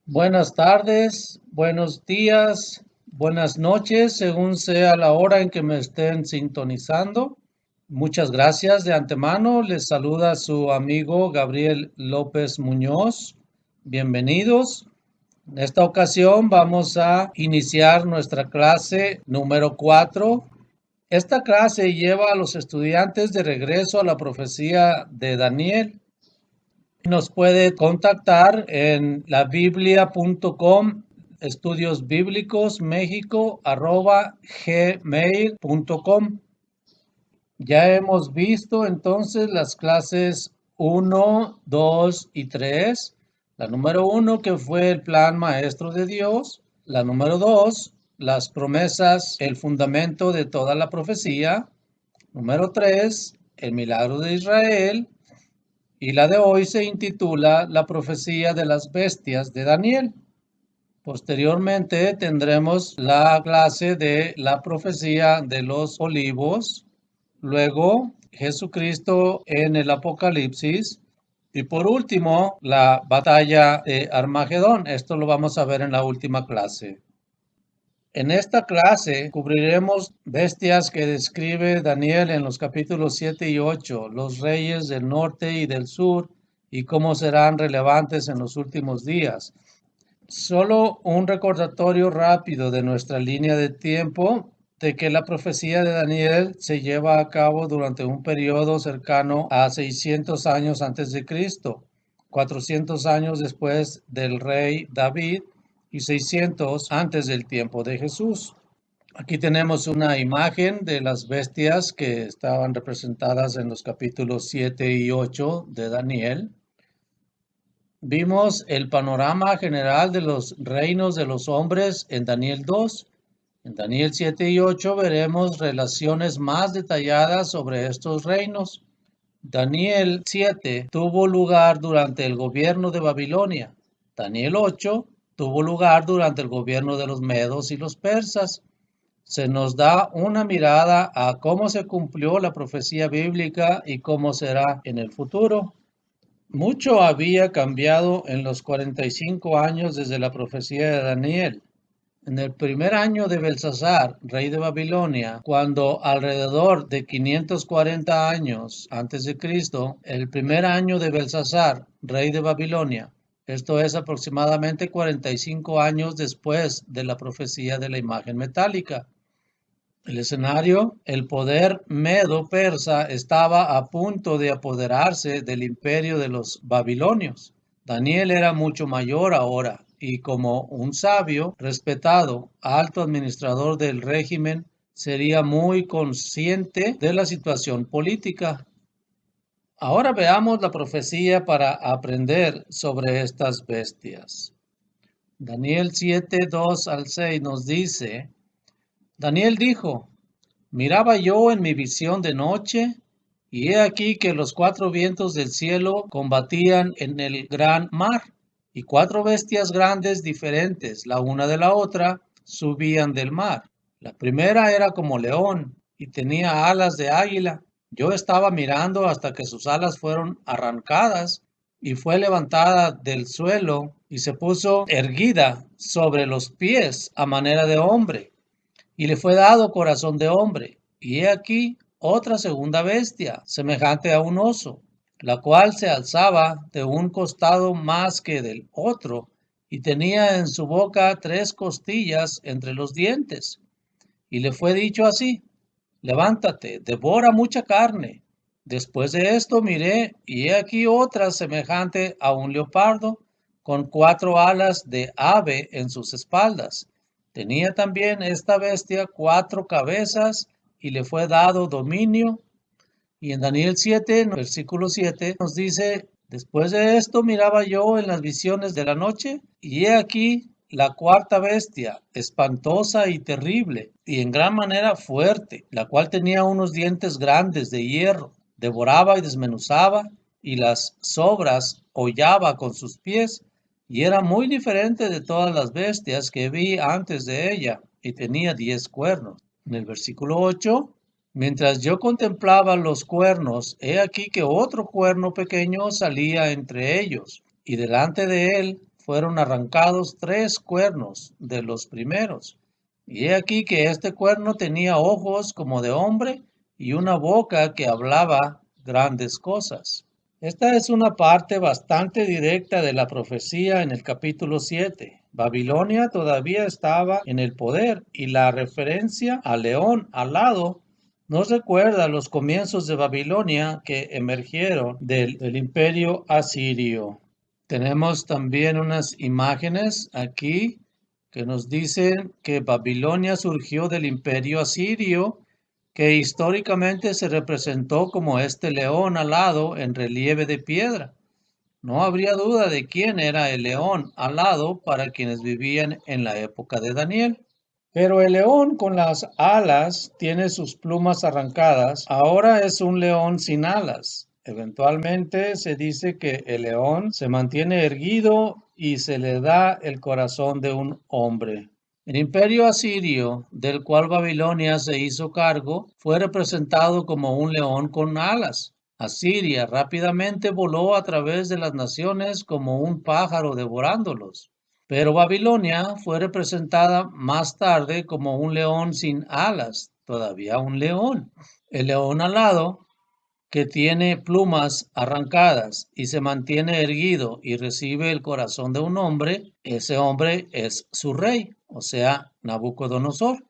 Buenas tardes, buenos días, buenas noches, según sea la hora en que me estén sintonizando. Muchas gracias de antemano. Les saluda su amigo Gabriel López Muñoz. Bienvenidos. En esta ocasión vamos a iniciar nuestra clase número 4. Esta clase lleva a los estudiantes de regreso a la profecía de Daniel. Nos puede contactar en labiblia.com, estudios bíblicos México @gmail.com. Ya hemos visto entonces las clases uno, 2 y 3. La número uno, que fue el plan maestro de Dios. La número 2, las promesas, el fundamento de toda la profecía. Número 3, el milagro de Israel. Y la de hoy se intitula La profecía de las bestias de Daniel. Posteriormente tendremos la clase de la profecía de los olivos, luego Jesucristo en el Apocalipsis y por último la batalla de Armagedón. Esto lo vamos a ver en la última clase. En esta clase cubriremos bestias que describe Daniel en los capítulos 7 y 8, los reyes del norte y del sur, y cómo serán relevantes en los últimos días. Solo un recordatorio rápido de nuestra línea de tiempo de que la profecía de Daniel se lleva a cabo durante un periodo cercano a 600 años antes de Cristo, 400 años después del rey David y 600 antes del tiempo de Jesús. Aquí tenemos una imagen de las bestias que estaban representadas en los capítulos 7 y 8 de Daniel. Vimos el panorama general de los reinos de los hombres en Daniel 2. En Daniel 7 y 8 veremos relaciones más detalladas sobre estos reinos. Daniel 7 tuvo lugar durante el gobierno de Babilonia. Daniel 8 tuvo lugar durante el gobierno de los medos y los persas. Se nos da una mirada a cómo se cumplió la profecía bíblica y cómo será en el futuro. Mucho había cambiado en los 45 años desde la profecía de Daniel. En el primer año de Belsasar, rey de Babilonia, cuando alrededor de 540 años antes de Cristo, el primer año de Belsasar, rey de Babilonia, esto es aproximadamente 45 años después de la profecía de la imagen metálica. El escenario, el poder medo-persa estaba a punto de apoderarse del imperio de los babilonios. Daniel era mucho mayor ahora y como un sabio, respetado, alto administrador del régimen, sería muy consciente de la situación política. Ahora veamos la profecía para aprender sobre estas bestias. Daniel 7, 2 al 6 nos dice: Daniel dijo: Miraba yo en mi visión de noche, y he aquí que los cuatro vientos del cielo combatían en el gran mar, y cuatro bestias grandes diferentes, la una de la otra, subían del mar. La primera era como león, y tenía alas de águila. Yo estaba mirando hasta que sus alas fueron arrancadas, y fue levantada del suelo, y se puso erguida sobre los pies a manera de hombre y le fue dado corazón de hombre. Y he aquí otra segunda bestia, semejante a un oso, la cual se alzaba de un costado más que del otro, y tenía en su boca tres costillas entre los dientes. Y le fue dicho así: levántate, devora mucha carne. Después de esto miré, y he aquí otra semejante a un leopardo, con cuatro alas de ave en sus espaldas. Tenía también esta bestia cuatro cabezas, y le fue dado dominio. Y en Daniel 7, en versículo 7, nos dice: después de esto miraba yo en las visiones de la noche, y he aquí la cuarta bestia, espantosa y terrible, y en gran manera fuerte, la cual tenía unos dientes grandes de hierro, devoraba y desmenuzaba, y las sobras hollaba con sus pies, y era muy diferente de todas las bestias que vi antes de ella, y tenía 10 cuernos. En el versículo 8, mientras yo contemplaba los cuernos, he aquí que otro cuerno pequeño salía entre ellos, y delante de él fueron arrancados 3 cuernos de los primeros. Y he aquí que este cuerno tenía ojos como de hombre y una boca que hablaba grandes cosas. Esta es una parte bastante directa de la profecía en el capítulo 7. Babilonia todavía estaba en el poder y la referencia al león alado nos recuerda los comienzos de Babilonia que emergieron del imperio asirio. Tenemos también unas imágenes aquí que nos dicen que Babilonia surgió del imperio asirio, que históricamente se representó como este león alado en relieve de piedra. No habría duda de quién era el león alado para quienes vivían en la época de Daniel. Pero el león con las alas tiene sus plumas arrancadas. Ahora es un león sin alas. Eventualmente se dice que el león se mantiene erguido y se le da el corazón de un hombre. El imperio asirio, del cual Babilonia se hizo cargo, fue representado como un león con alas. Asiria rápidamente voló a través de las naciones como un pájaro devorándolos. Pero Babilonia fue representada más tarde como un león sin alas, todavía un león. El león alado, que tiene plumas arrancadas y se mantiene erguido y recibe el corazón de un hombre, ese hombre es su rey, o sea, Nabucodonosor.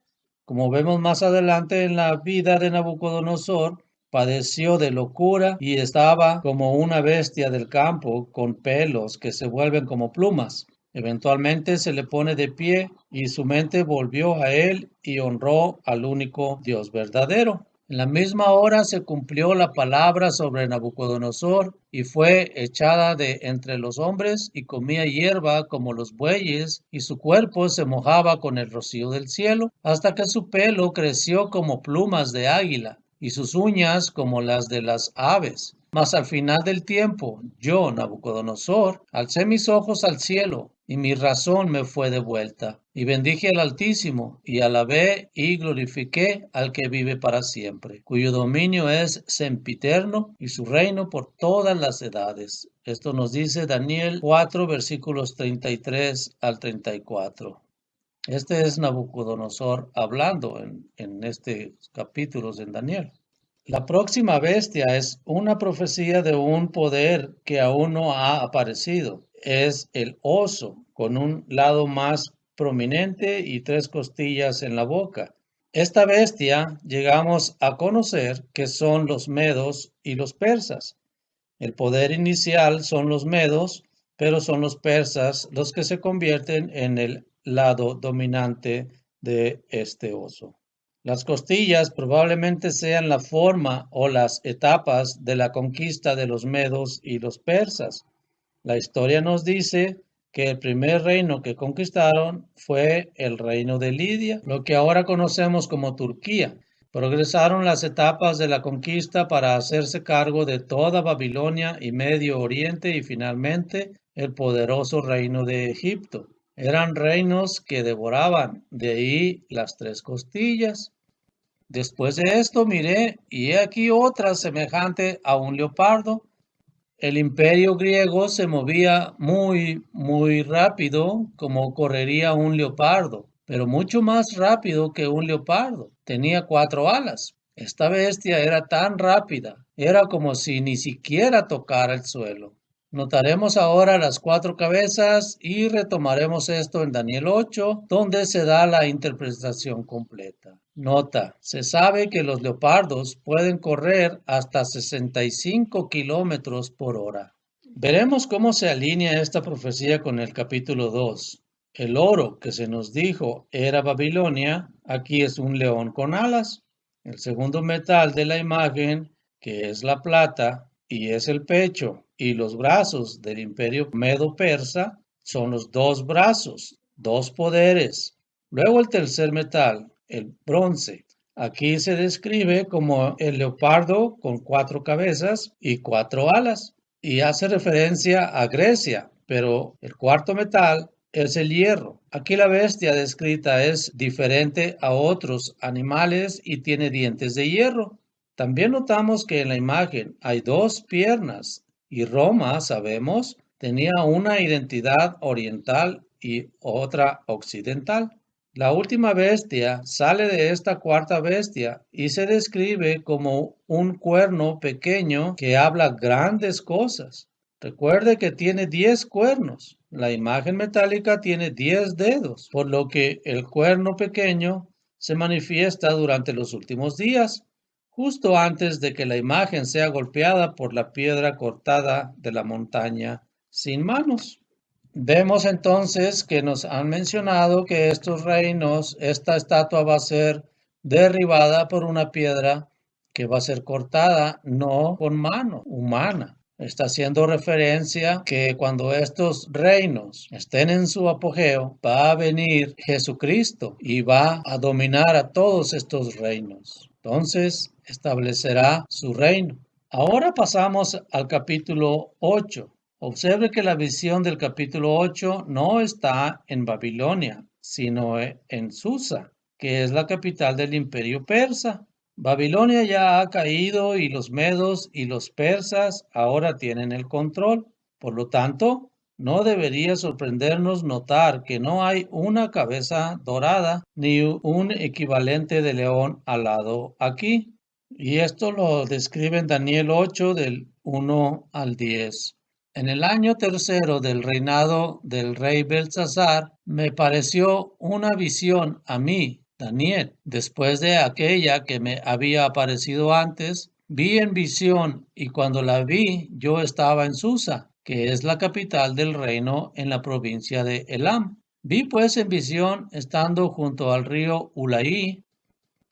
Como vemos más adelante en la vida de Nabucodonosor, padeció de locura y estaba como una bestia del campo con pelos que se vuelven como plumas. Eventualmente se le pone de pie y su mente volvió a él y honró al único Dios verdadero. En la misma hora se cumplió la palabra sobre Nabucodonosor y fue echada de entre los hombres y comía hierba como los bueyes y su cuerpo se mojaba con el rocío del cielo hasta que su pelo creció como plumas de águila y sus uñas como las de las aves. Mas al final del tiempo, yo, Nabucodonosor, alcé mis ojos al cielo y mi razón me fue devuelta. Y bendije al Altísimo, y alabé y glorifiqué al que vive para siempre, cuyo dominio es sempiterno y su reino por todas las edades. Esto nos dice Daniel 4, versículos 33 al 34. Este es Nabucodonosor hablando en este capítulo en Daniel. La próxima bestia es una profecía de un poder que aún no ha aparecido. Es el oso, con un lado más prominente y 3 costillas en la boca. Esta bestia llegamos a conocer que son los medos y los persas. El poder inicial son los medos, pero son los persas los que se convierten en el lado dominante de este oso. Las costillas probablemente sean la forma o las etapas de la conquista de los medos y los persas. La historia nos dice que el primer reino que conquistaron fue el reino de Lidia, lo que ahora conocemos como Turquía. Progresaron las etapas de la conquista para hacerse cargo de toda Babilonia y Medio Oriente y finalmente el poderoso reino de Egipto. Eran reinos que devoraban, de ahí las 3 costillas. Después de esto miré, y he aquí otra semejante a un leopardo. El imperio griego se movía muy rápido, como correría un leopardo, pero mucho más rápido que un leopardo. Tenía 4 alas. Esta bestia era tan rápida, era como si ni siquiera tocara el suelo. Notaremos ahora las 4 cabezas y retomaremos esto en Daniel 8, donde se da la interpretación completa. Nota, se sabe que los leopardos pueden correr hasta 65 kilómetros por hora. Veremos cómo se alinea esta profecía con el capítulo 2. El oro que se nos dijo era Babilonia, aquí es un león con alas. El segundo metal de la imagen, que es la plata, y es el pecho y los brazos del imperio medo-persa, son los 2 brazos, 2 poderes. Luego el tercer metal, el bronce. Aquí se describe como el leopardo con 4 cabezas y 4 alas y hace referencia a Grecia, pero el cuarto metal es el hierro. Aquí la bestia descrita es diferente a otros animales y tiene dientes de hierro. También notamos que en la imagen hay 2 piernas y Roma, sabemos, tenía una identidad oriental y otra occidental. La última bestia sale de esta cuarta bestia y se describe como un cuerno pequeño que habla grandes cosas. Recuerde que tiene 10 cuernos. La imagen metálica tiene 10 dedos, por lo que el cuerno pequeño se manifiesta durante los últimos días, justo antes de que la imagen sea golpeada por la piedra cortada de la montaña sin manos. Vemos entonces que nos han mencionado que estos reinos, esta estatua va a ser derribada por una piedra que va a ser cortada no con mano humana. Está haciendo referencia que cuando estos reinos estén en su apogeo, va a venir Jesucristo y va a dominar a todos estos reinos. Entonces establecerá su reino. Ahora pasamos al capítulo 8. Observe que la visión del capítulo 8 no está en Babilonia, sino en Susa, que es la capital del imperio persa. Babilonia ya ha caído y los medos y los persas ahora tienen el control. Por lo tanto, no debería sorprendernos notar que no hay una cabeza dorada ni un equivalente de león alado aquí. Y esto lo describe en Daniel 8 del 1 al 10. En el año tercero del reinado del rey Belsasar, me pareció una visión a mí, Daniel, después de aquella que me había aparecido antes. Vi en visión y cuando la vi yo estaba en Susa, que es la capital del reino en la provincia de Elam. Vi pues en visión estando junto al río Ulaí.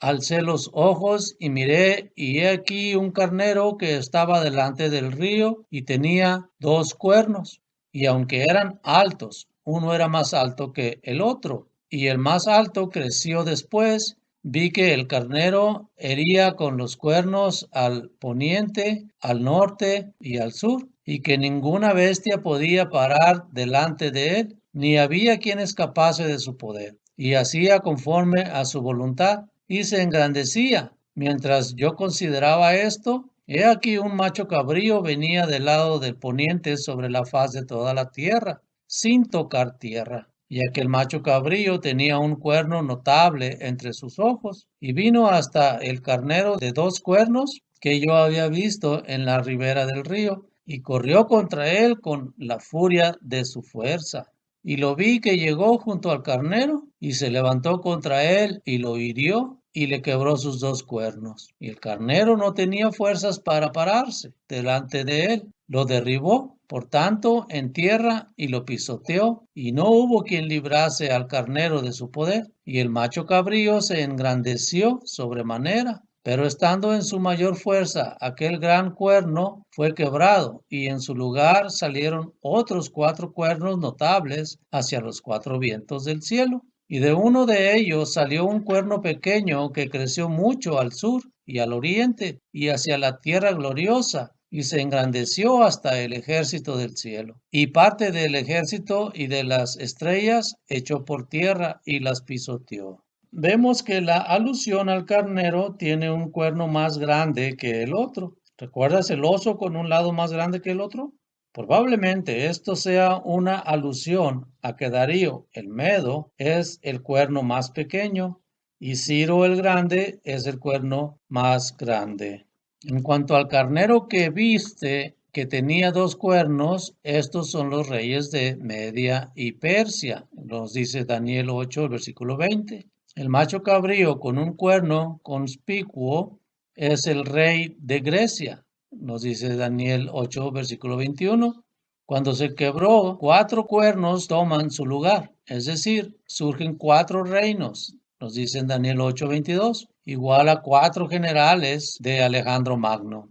Alcé los ojos y miré, y he aquí un carnero que estaba delante del río y tenía 2 cuernos, y aunque eran altos, uno era más alto que el otro, y el más alto creció después. Vi que el carnero hería con los cuernos al poniente, al norte y al sur, y que ninguna bestia podía parar delante de él, ni había quien escapase de su poder, y hacía conforme a su voluntad y se engrandecía. Mientras yo consideraba esto, he aquí un macho cabrío venía del lado del poniente sobre la faz de toda la tierra, sin tocar tierra. Y aquel macho cabrío tenía un cuerno notable entre sus ojos, y vino hasta el carnero de 2 cuernos que yo había visto en la ribera del río, y corrió contra él con la furia de su fuerza. Y lo vi que llegó junto al carnero y se levantó contra él y lo hirió y le quebró sus 2 cuernos. Y el carnero no tenía fuerzas para pararse delante de él. Lo derribó, por tanto, en tierra y lo pisoteó, y no hubo quien librase al carnero de su poder. Y el macho cabrío se engrandeció sobremanera. Pero estando en su mayor fuerza, aquel gran cuerno fue quebrado, y en su lugar salieron otros 4 cuernos notables hacia los 4 vientos del cielo. Y de uno de ellos salió un cuerno pequeño que creció mucho al sur y al oriente y hacia la tierra gloriosa, y se engrandeció hasta el ejército del cielo. Y parte del ejército y de las estrellas echó por tierra y las pisoteó. Vemos que la alusión al carnero tiene un cuerno más grande que el otro. ¿Recuerdas el oso con un lado más grande que el otro? Probablemente esto sea una alusión a que Darío el Medo es el cuerno más pequeño y Ciro el Grande es el cuerno más grande. En cuanto al carnero que viste, que tenía 2 cuernos, estos son los reyes de Media y Persia, nos dice Daniel 8, versículo 20. El macho cabrío con un cuerno conspicuo es el rey de Grecia, nos dice Daniel 8, versículo 21. Cuando se quebró, 4 cuernos toman su lugar, es decir, surgen 4 reinos, nos dice en Daniel 8, 22, igual a 4 generales de Alejandro Magno.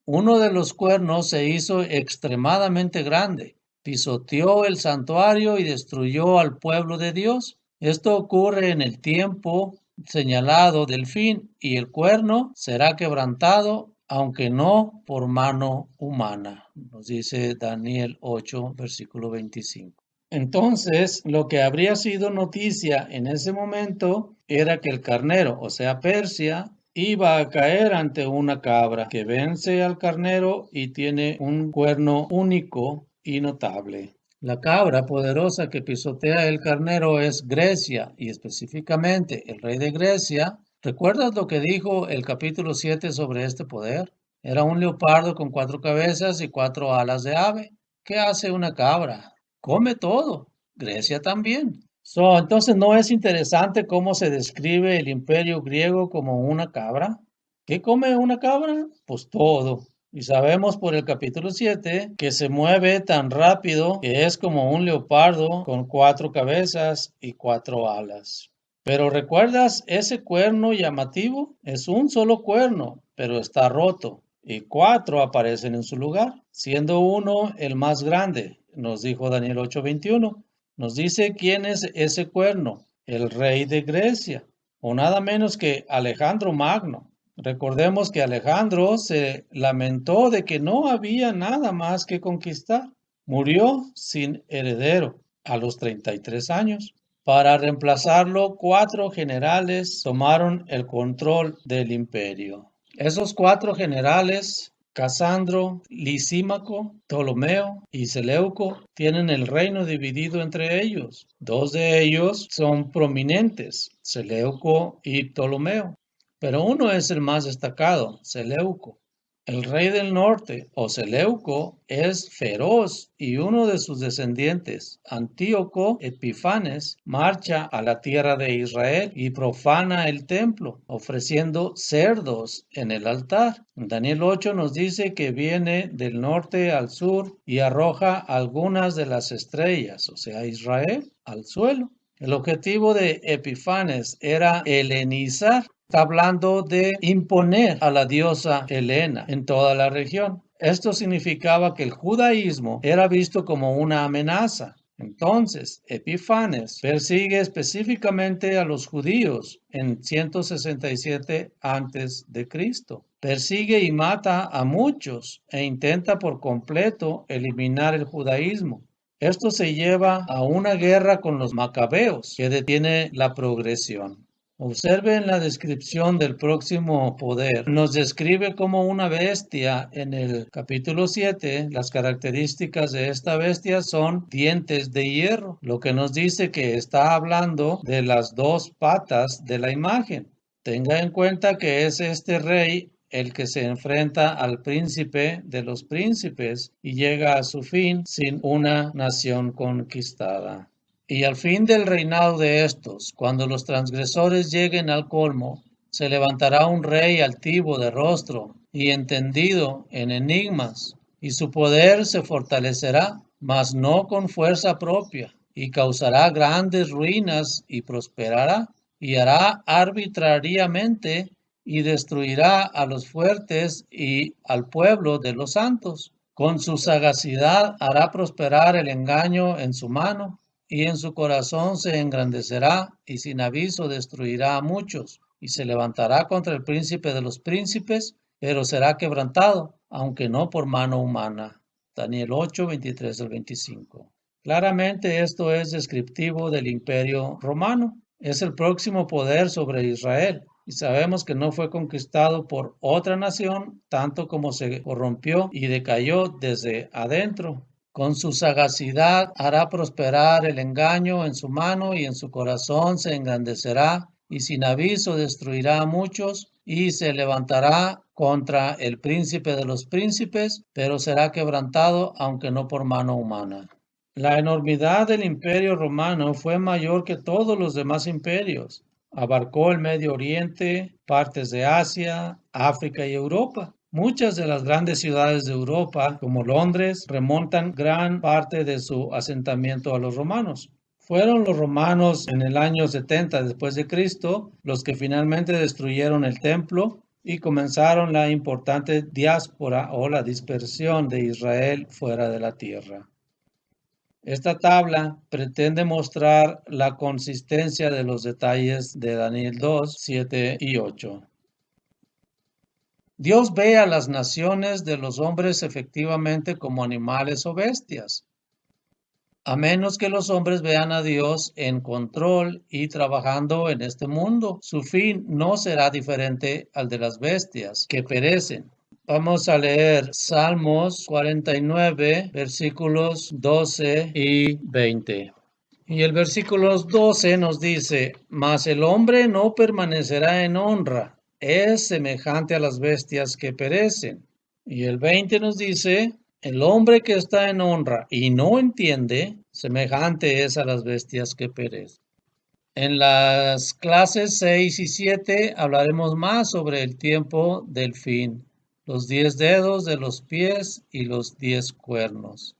Uno de los cuernos se hizo extremadamente grande, pisoteó el santuario y destruyó al pueblo de Dios. Esto ocurre en el tiempo señalado del fin, y el cuerno será quebrantado, aunque no por mano humana, nos dice Daniel 8, versículo 25. Entonces, lo que habría sido noticia en ese momento era que el carnero, o sea, Persia, iba a caer ante una cabra que vence al carnero y tiene un cuerno único y notable. La cabra poderosa que pisotea el carnero es Grecia y específicamente el rey de Grecia. ¿Recuerdas lo que dijo el capítulo 7 sobre este poder? Era un leopardo con 4 cabezas y 4 alas de ave. ¿Qué hace una cabra? Come todo. Grecia también. Entonces, ¿no es interesante cómo se describe el imperio griego como una cabra? ¿Qué come una cabra? Pues todo. Y sabemos por el capítulo 7 que se mueve tan rápido que es como un leopardo con 4 cabezas y 4 alas. Pero ¿recuerdas ese cuerno llamativo? Es un solo cuerno, pero está roto. Y 4 aparecen en su lugar, siendo uno el más grande, nos dijo Daniel 8:21. Nos dice quién es ese cuerno, el rey de Grecia, o nada menos que Alejandro Magno. Recordemos que Alejandro se lamentó de que no había nada más que conquistar. Murió sin heredero a los 33 años. Para reemplazarlo, 4 generales tomaron el control del imperio. Esos 4 generales, Casandro, Lisímaco, Ptolomeo y Seleuco, tienen el reino dividido entre ellos. 2 de ellos son prominentes, Seleuco y Ptolomeo, pero uno es el más destacado, Seleuco. El rey del norte, o Seleuco, es feroz y uno de sus descendientes, Antíoco Epifanes, marcha a la tierra de Israel y profana el templo, ofreciendo cerdos en el altar. Daniel 8 nos dice que viene del norte al sur y arroja algunas de las estrellas, o sea, Israel, al suelo. El objetivo de Epifanes era helenizar. Está hablando de imponer a la diosa Helena en toda la región. Esto significaba que el judaísmo era visto como una amenaza. Entonces, Epifanes persigue específicamente a los judíos en 167 antes de Cristo. Persigue y mata a muchos e intenta por completo eliminar el judaísmo. Esto se lleva a una guerra con los macabeos que detiene la progresión. Observen la descripción del próximo poder. Nos describe como una bestia en el capítulo 7. Las características de esta bestia son dientes de hierro, lo que nos dice que está hablando de las 2 patas de la imagen. Tenga en cuenta que es este rey el que se enfrenta al príncipe de los príncipes y llega a su fin sin una nación conquistada. Y al fin del reinado de estos, cuando los transgresores lleguen al colmo, se levantará un rey altivo de rostro y entendido en enigmas, y su poder se fortalecerá, mas no con fuerza propia, y causará grandes ruinas y prosperará, y hará arbitrariamente y destruirá a los fuertes y al pueblo de los santos. Con su sagacidad hará prosperar el engaño en su mano, y en su corazón se engrandecerá, y sin aviso destruirá a muchos, y se levantará contra el príncipe de los príncipes, pero será quebrantado, aunque no por mano humana. Daniel 8, 23 al 25. Claramente esto es descriptivo del imperio romano. Es el próximo poder sobre Israel, y sabemos que no fue conquistado por otra nación, tanto como se corrompió y decayó desde adentro. Con su sagacidad hará prosperar el engaño en su mano, y en su corazón se engrandecerá, y sin aviso destruirá a muchos, y se levantará contra el príncipe de los príncipes, pero será quebrantado, aunque no por mano humana. La enormidad del imperio romano fue mayor que todos los demás imperios. Abarcó el Medio Oriente, partes de Asia, África y Europa. Muchas de las grandes ciudades de Europa, como Londres, remontan gran parte de su asentamiento a los romanos. Fueron los romanos en el año 70 después de Cristo los que finalmente destruyeron el templo y comenzaron la importante diáspora o la dispersión de Israel fuera de la tierra. Esta tabla pretende mostrar la consistencia de los detalles de Daniel 2, 7 y 8. Dios ve a las naciones de los hombres efectivamente como animales o bestias, a menos que los hombres vean a Dios en control y trabajando en este mundo. Su fin no será diferente al de las bestias que perecen. Vamos a leer Salmos 49, versículos 12 y 20. Y el versículo 12 nos dice, mas el hombre no permanecerá en honra, es semejante a las bestias que perecen. Y el 20 nos dice, el hombre que está en honra y no entiende, semejante es a las bestias que perecen. En las clases 6 y 7 hablaremos más sobre el tiempo del fin, los 10 dedos de los pies y los 10 cuernos.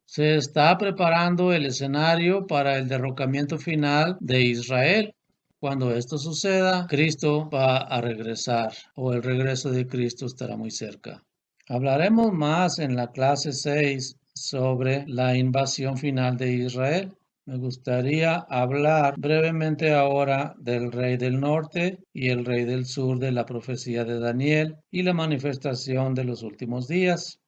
Se está preparando el escenario para el derrocamiento final de Israel. Cuando esto suceda, Cristo va a regresar o el regreso de Cristo estará muy cerca. Hablaremos más en la clase 6 sobre la invasión final de Israel. Me gustaría hablar brevemente ahora del rey del norte y el rey del sur de la profecía de Daniel y la manifestación de los últimos días.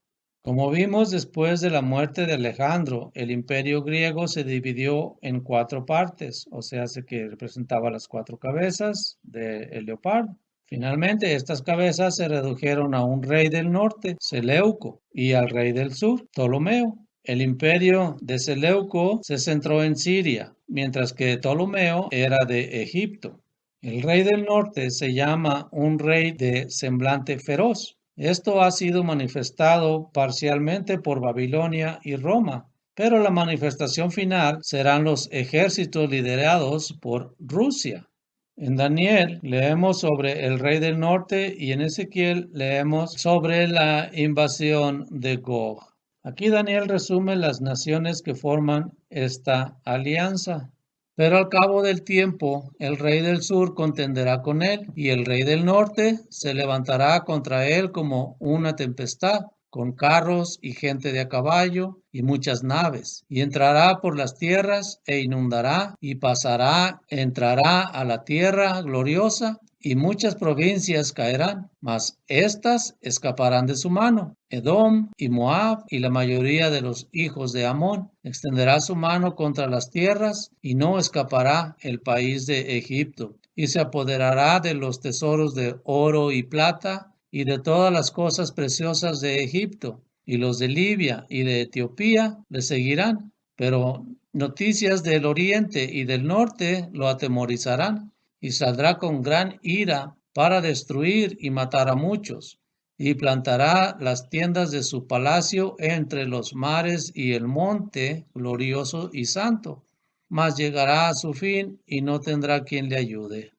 Como vimos después de la muerte de Alejandro, el imperio griego se dividió en 4 partes, o sea, que representaba las 4 cabezas del leopardo. Finalmente, estas cabezas se redujeron a un rey del norte, Seleuco, y al rey del sur, Ptolomeo. El imperio de Seleuco se centró en Siria, mientras que Ptolomeo era de Egipto. El rey del norte se llama un rey de semblante feroz. Esto ha sido manifestado parcialmente por Babilonia y Roma, pero la manifestación final serán los ejércitos liderados por Rusia. En Daniel leemos sobre el rey del norte y en Ezequiel leemos sobre la invasión de Gog. Aquí Daniel resume las naciones que forman esta alianza. Pero al cabo del tiempo, el rey del sur contenderá con él, y el rey del norte se levantará contra él como una tempestad, con carros y gente de a caballo y muchas naves, y entrará por las tierras e inundará, y pasará, entrará a la tierra gloriosa, y muchas provincias caerán, mas éstas escaparán de su mano. Edom y Moab y la mayoría de los hijos de Amón extenderá su mano contra las tierras y no escapará el país de Egipto, y se apoderará de los tesoros de oro y plata y de todas las cosas preciosas de Egipto, y los de Libia y de Etiopía le seguirán, pero noticias del oriente y del norte lo atemorizarán, y saldrá con gran ira para destruir y matar a muchos, y plantará las tiendas de su palacio entre los mares y el monte glorioso y santo, mas llegará a su fin y no tendrá quien le ayude.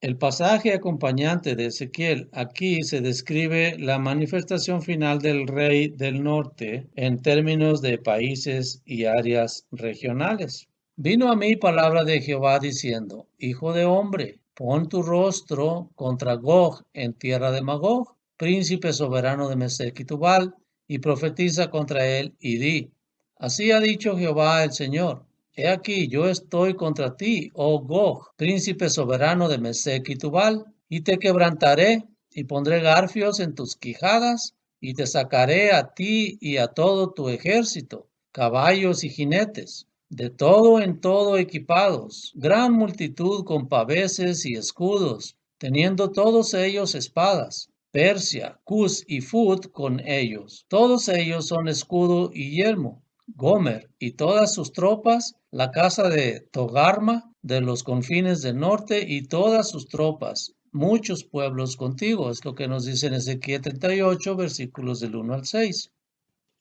El pasaje acompañante de Ezequiel aquí se describe la manifestación final del rey del norte en términos de países y áreas regionales. Vino a mí palabra de Jehová diciendo, Hijo de hombre, pon tu rostro contra Gog en tierra de Magog, príncipe soberano de Mesec y Tubal, y profetiza contra él y di, así ha dicho Jehová el Señor. He aquí, yo estoy contra ti, oh Gog, príncipe soberano de Mesec y Tubal, y te quebrantaré, y pondré garfios en tus quijadas, y te sacaré a ti y a todo tu ejército, caballos y jinetes, de todo en todo equipados, gran multitud con paveses y escudos, teniendo todos ellos espadas. Persia, Cus y Fut con ellos. Todos ellos son escudo y yelmo. Gomer y todas sus tropas, la casa de Togarma de los confines del norte y todas sus tropas, muchos pueblos contigo, es lo que nos dice en Ezequiel 38, versículos del 1 al 6.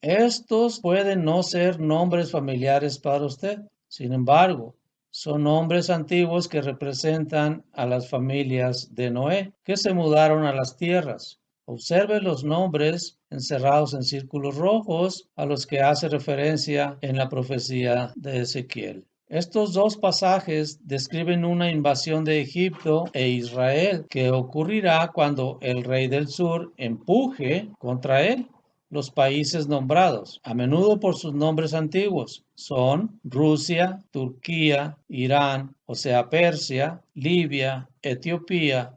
Estos pueden no ser nombres familiares para usted, sin embargo, son nombres antiguos que representan a las familias de Noé, que se mudaron a las tierras. Observe los nombres encerrados en círculos rojos a los que hace referencia en la profecía de Ezequiel. Estos dos pasajes describen una invasión de Egipto e Israel que ocurrirá cuando el rey del sur empuje contra él. Los países nombrados, a menudo por sus nombres antiguos, son Rusia, Turquía, Irán, o sea, Persia, Libia, Etiopía.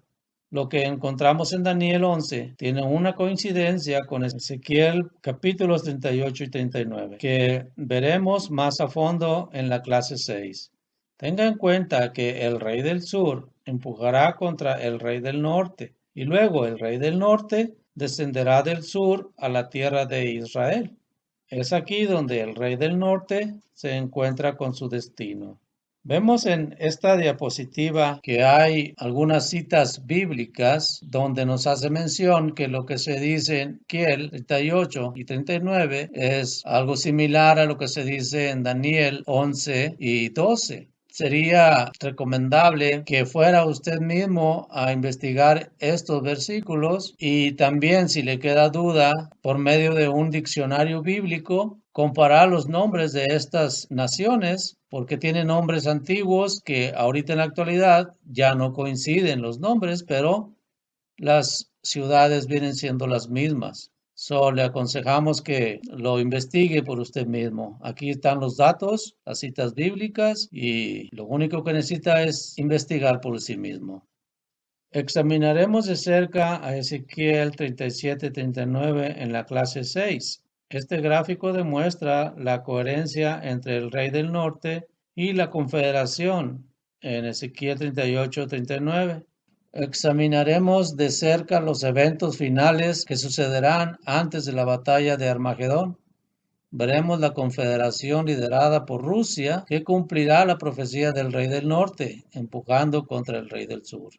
Lo que encontramos en Daniel 11 tiene una coincidencia con Ezequiel capítulos 38 y 39, que veremos más a fondo en la clase 6. Tenga en cuenta que el rey del sur empujará contra el rey del norte y luego el rey del norte descenderá del sur a la tierra de Israel. Es aquí donde el rey del norte se encuentra con su destino. Vemos en esta diapositiva que hay algunas citas bíblicas donde nos hace mención que lo que se dice en Ezequiel 38 y 39 es algo similar a lo que se dice en Daniel 11 y 12. Sería recomendable que fuera usted mismo a investigar estos versículos y también, si le queda duda, por medio de un diccionario bíblico, comparar los nombres de estas naciones, porque tienen nombres antiguos que ahorita en la actualidad ya no coinciden los nombres, pero las ciudades vienen siendo las mismas. Le aconsejamos que lo investigue por usted mismo. Aquí están los datos, las citas bíblicas, y lo único que necesita es investigar por sí mismo. Examinaremos de cerca a Ezequiel 37-39 en la clase 6. Este gráfico demuestra la coherencia entre el rey del norte y la confederación en Ezequiel 38-39. Examinaremos de cerca los eventos finales que sucederán antes de la batalla de Armagedón. Veremos la confederación liderada por Rusia que cumplirá la profecía del rey del norte, empujando contra el rey del sur.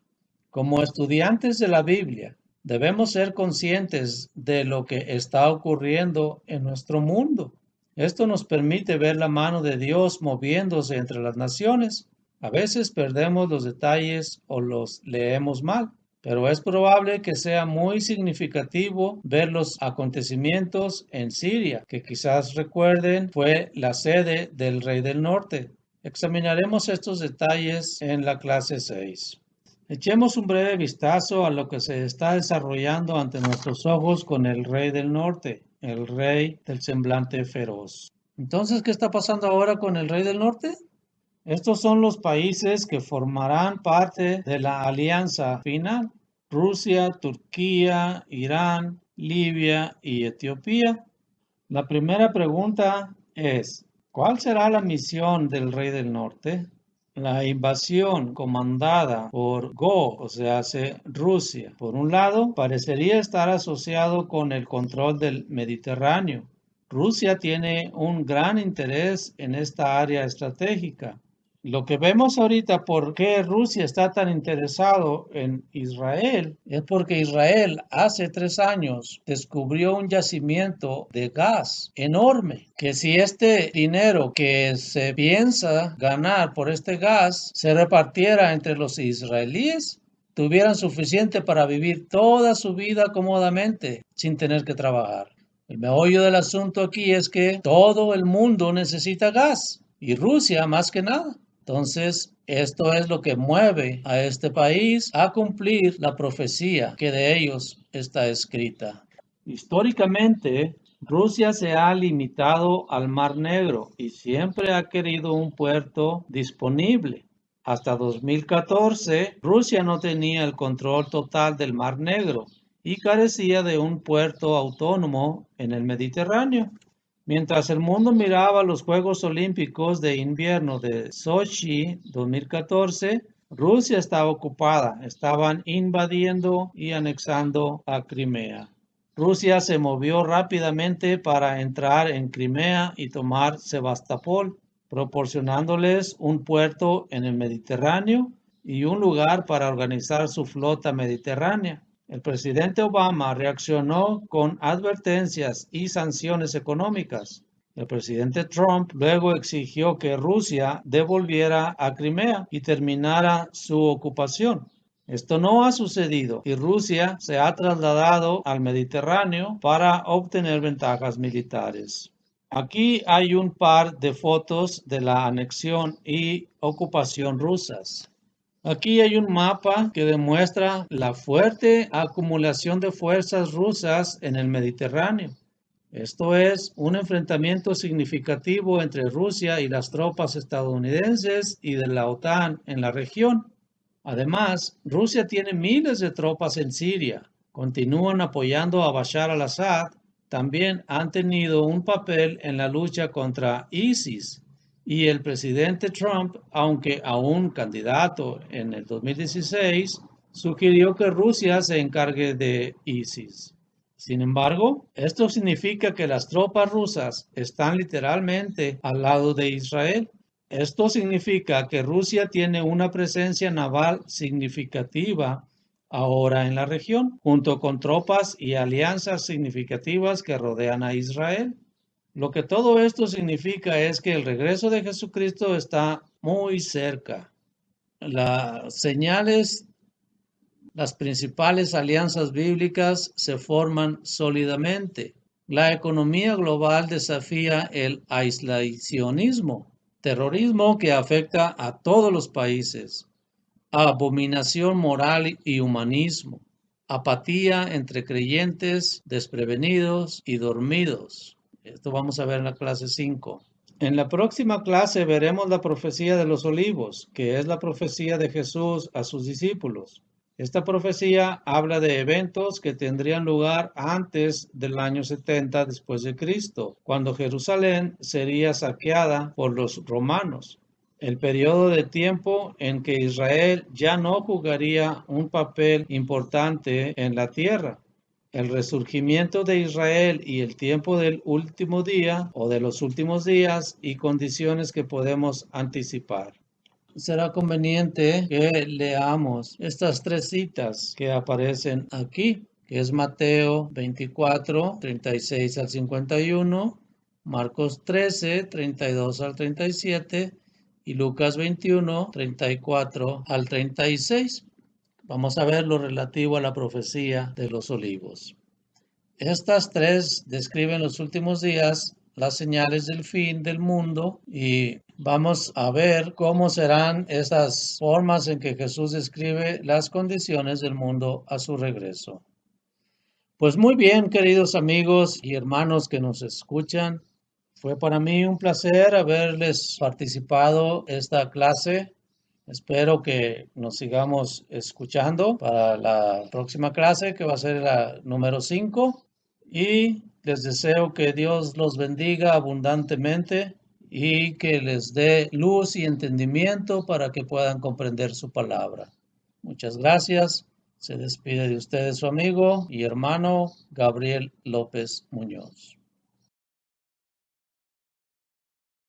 Como estudiantes de la Biblia, debemos ser conscientes de lo que está ocurriendo en nuestro mundo. Esto nos permite ver la mano de Dios moviéndose entre las naciones. A veces perdemos los detalles o los leemos mal, pero es probable que sea muy significativo ver los acontecimientos en Siria, que quizás recuerden fue la sede del rey del norte. Examinaremos estos detalles en la clase 6. Echemos un breve vistazo a lo que se está desarrollando ante nuestros ojos con el rey del norte, el rey del semblante feroz. Entonces, ¿qué está pasando ahora con el rey del norte? Estos son los países que formarán parte de la alianza final: Rusia, Turquía, Irán, Libia y Etiopía. La primera pregunta es, ¿cuál será la misión del rey del norte? La invasión comandada por o sea, Rusia, por un lado, parecería estar asociado con el control del Mediterráneo. Rusia tiene un gran interés en esta área estratégica. Lo que vemos ahorita, por qué Rusia está tan interesado en Israel, es porque Israel hace 3 años descubrió un yacimiento de gas enorme, que si este dinero que se piensa ganar por este gas se repartiera entre los israelíes, tuvieran suficiente para vivir toda su vida cómodamente sin tener que trabajar. El meollo del asunto aquí es que todo el mundo necesita gas y Rusia más que nada. Entonces, esto es lo que mueve a este país a cumplir la profecía que de ellos está escrita. Históricamente, Rusia se ha limitado al Mar Negro y siempre ha querido un puerto disponible. Hasta 2014, Rusia no tenía el control total del Mar Negro y carecía de un puerto autónomo en el Mediterráneo. Mientras el mundo miraba los Juegos Olímpicos de Invierno de Sochi 2014, Rusia estaba ocupada, estaban invadiendo y anexando a Crimea. Rusia se movió rápidamente para entrar en Crimea y tomar Sebastopol, proporcionándoles un puerto en el Mediterráneo y un lugar para organizar su flota mediterránea. El presidente Obama reaccionó con advertencias y sanciones económicas. El presidente Trump luego exigió que Rusia devolviera a Crimea y terminara su ocupación. Esto no ha sucedido y Rusia se ha trasladado al Mediterráneo para obtener ventajas militares. Aquí hay un par de fotos de la anexión y ocupación rusas. Aquí hay un mapa que demuestra la fuerte acumulación de fuerzas rusas en el Mediterráneo. Esto es un enfrentamiento significativo entre Rusia y las tropas estadounidenses y de la OTAN en la región. Además, Rusia tiene miles de tropas en Siria. Continúan apoyando a Bashar al-Assad. También han tenido un papel en la lucha contra ISIS. Y el presidente Trump, aunque aún candidato en el 2016, sugirió que Rusia se encargue de ISIS. Sin embargo, esto significa que las tropas rusas están literalmente al lado de Israel. Esto significa que Rusia tiene una presencia naval significativa ahora en la región, junto con tropas y alianzas significativas que rodean a Israel. Lo que todo esto significa es que el regreso de Jesucristo está muy cerca. Las señales, las principales alianzas bíblicas se forman sólidamente. La economía global desafía el aislacionismo, terrorismo que afecta a todos los países, abominación moral y humanismo, apatía entre creyentes desprevenidos y dormidos. Esto vamos a ver en la clase 5. En la próxima clase veremos la profecía de los olivos, que es la profecía de Jesús a sus discípulos. Esta profecía habla de eventos que tendrían lugar antes del año 70 después de Cristo, cuando Jerusalén sería saqueada por los romanos. El periodo de tiempo en que Israel ya no jugaría un papel importante en la tierra. El resurgimiento de Israel y el tiempo del último día o de los últimos días y condiciones que podemos anticipar. Será conveniente que leamos estas tres citas que aparecen aquí, que es Mateo 24, 36 al 51, Marcos 13, 32 al 37 y Lucas 21, 34 al 36. Vamos a ver lo relativo a la profecía de los olivos. Estas tres describen los últimos días, las señales del fin del mundo, y vamos a ver cómo serán estas formas en que Jesús describe las condiciones del mundo a su regreso. Pues muy bien, queridos amigos y hermanos que nos escuchan, fue para mí un placer haberles participado esta clase. Espero que nos sigamos escuchando para la próxima clase, que va a ser la número 5. Y les deseo que Dios los bendiga abundantemente y que les dé luz y entendimiento para que puedan comprender su palabra. Muchas gracias. Se despide de ustedes su amigo y hermano Gabriel López Muñoz.